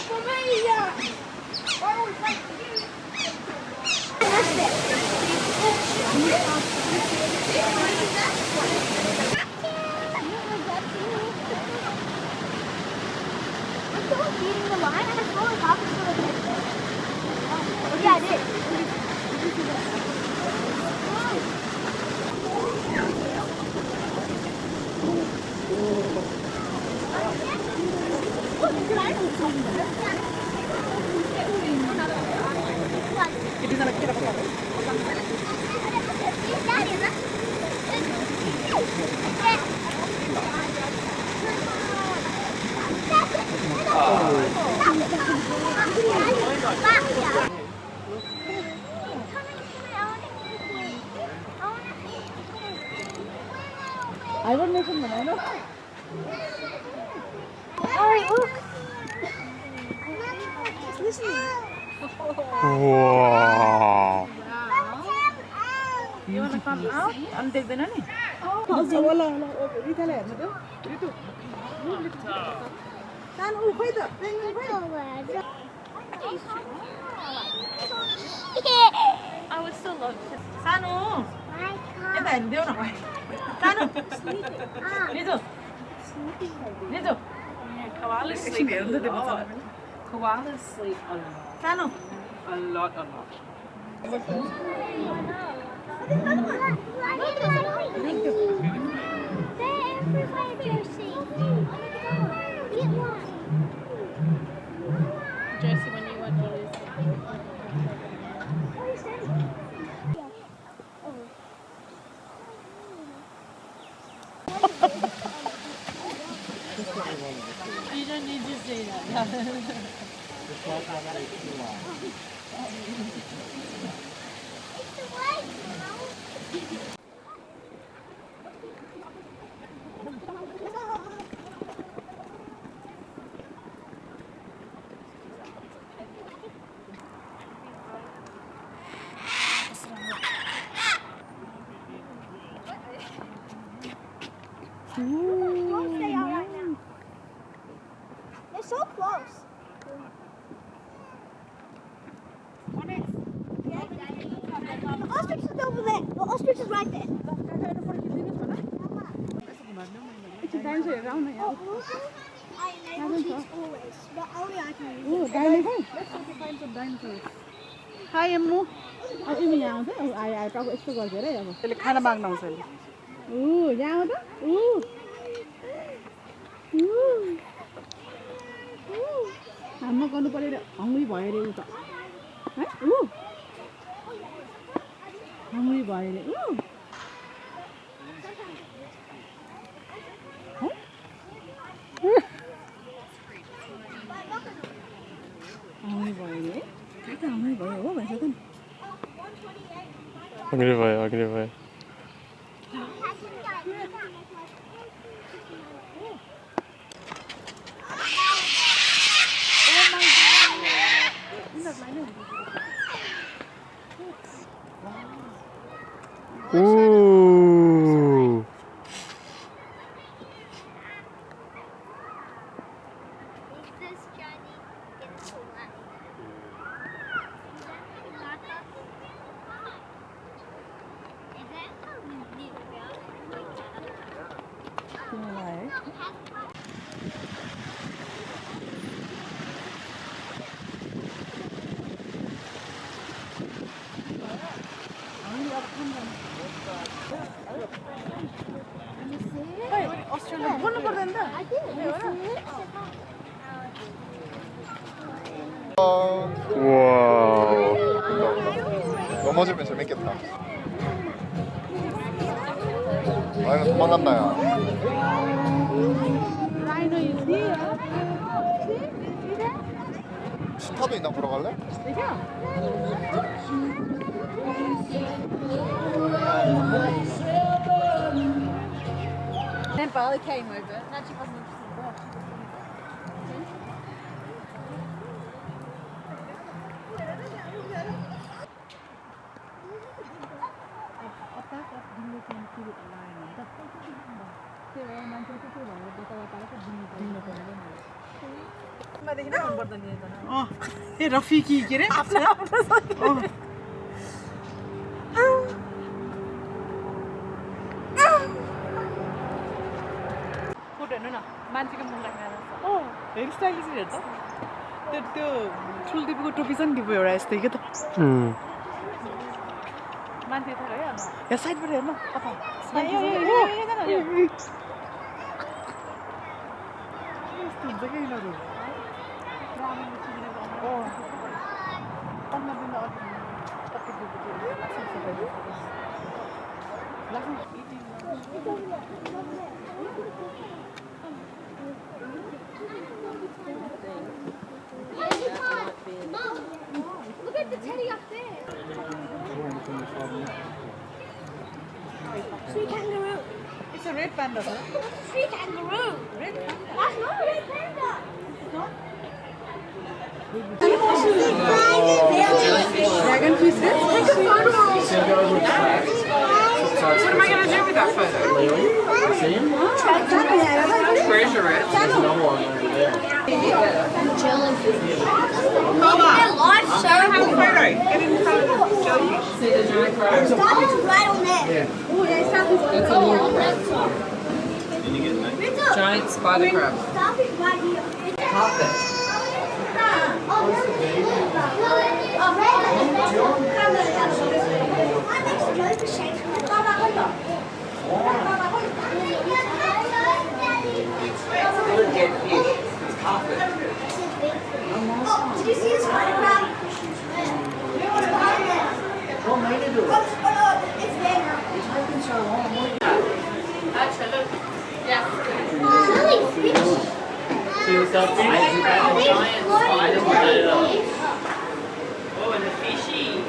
for me! Why always wait for you? I'm still feeding the line. I was going half a Oh, yeah, I did. Hibernation man, I know. Alright, look. Just listen. Wow. You wanna come out and take the nanny? Wala. Rita le, madam. Rita. Tan ukhoy da. I was so low. Sanu. Ito, hindi ko na kaya. Sanu. Dito. Dito. Koalas sleep. Koalas sleep a lot. Sanu. A lot. Josie, when you want to lose. You don't need to say that. Don't stay out right now. They're so close. The ostrich is over there. The ostrich is right there. I enable cheats always, but only I can use it. Let's go to find some dinosaurs. Hi, Emmu. अब Emmy यहाँ आउँछ आयो टाउको यस्तो गर्छ अरे अब त्यसले खाना माग्न आउँछ अहिले यहाँ आउँछ हाम्रो गर्नु पर्यो हङ्ग्री भयो अरे ऊ त है हङ्ग्री भयो अरे हङ्ग्री भयो अरे कहाँ हङ्ग्री भयो हो भन्छ त Hungry boy. Ooh. Australia 보는 거 된다. 우와. 넘어지면 재밌겠다. 아이고 도망간다 야. Rhino is here. 치타도 있나 보러 갈래? Then Barley came over. No, she wasn't interested in that. ए रफिकी के रे आफ्नो फोटो हेर्नु न मान्छेको मुख राखेर हेयर स्टाइल चाहिँ हेर्छ त्यो ठुल दिपीको टोपी छ नि दिपो एउटा यस्तै के त मान्छे त है यहाँ साइडबाट हेर्नु कता हुन्छ कि यिनीहरू Mom, look at the teddy up there. Sweet kangaroo. It's a red panda, sir. Sweet kangaroo. Red panda. That's not a red panda. Dragon fish, Take a photo. What am I going to do with that photo? Treasure it. Jellyfish. They're live Have a show. photo. Get in front of the jellyfish. See the giant crabs? Starfish right on there. Oh, there's starfish. That's a little Richard, giant spider crab. starfish right here. Carpet. Dead fish. It's carpet. Did you see the spider crab? It's behind there. What made it do it? Oh, it's there now. It's taken so long. Jellyfish. See the selfie? Giant spider crab. Oh, and the fishies.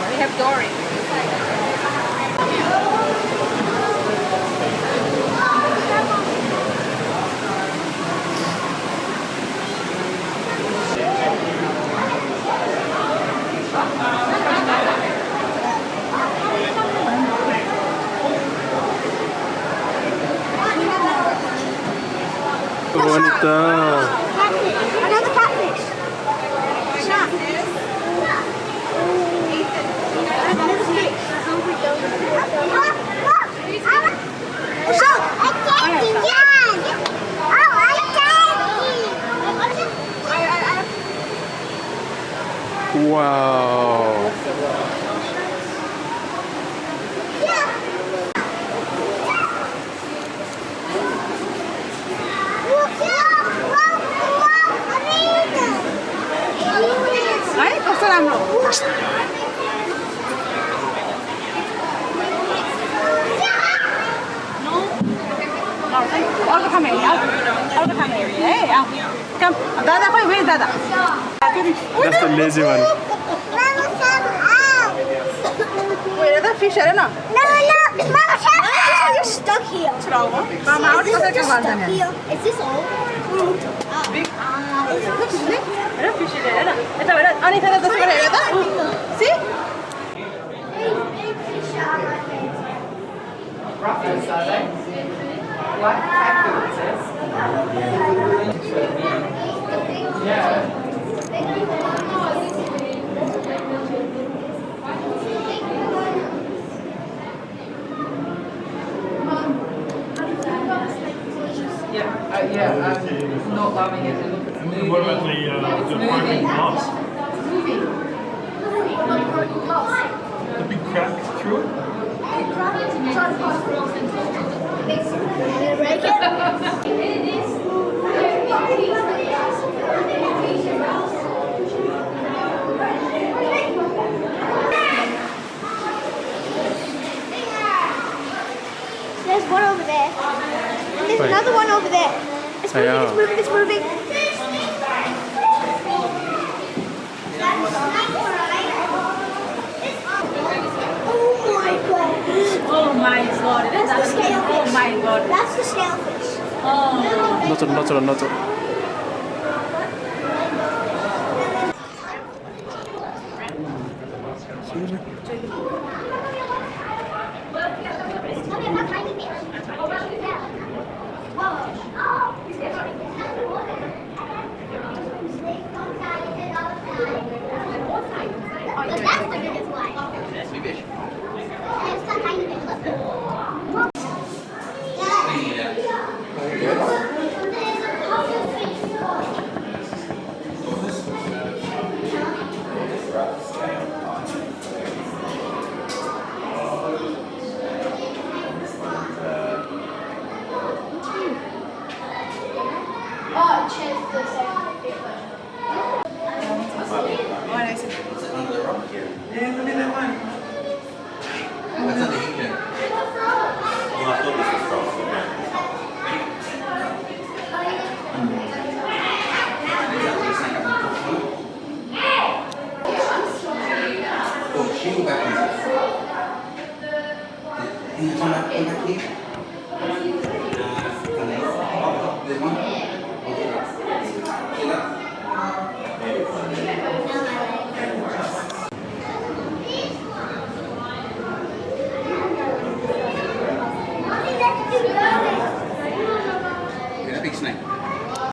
We have Dory. bonita. Another catfish. Shark. Another fish. Shark. I can't see it. Oh, I can't. Wow. है कस्तो राम्रो अर्को ठाउँमा हेर्ने अर्को ठाउँमा हेर्ने है कम दादा खोइ वेज दादा That's the lazy one. हेर त फिस हेर न No, Mama, you're stuck here. Mama out कसरी के गर्छ Stuck here. Is this all? हेर फिस हेर न यता हेर अनि फेरि जस्तो गरेर हेर त सी Giraffes, are they? Like cactuses. Yeah. Not loving it. It's moving. What about the broken glass? The big crack through it? Break it? There's one over there. And there's Wait. another one over there. It's moving, Yeah. it's moving, it's moving. natural, natural, natural. That's the biggest one. That's the biggest. It's the tiny bit. Look. Oh, it's just the same big version. Ini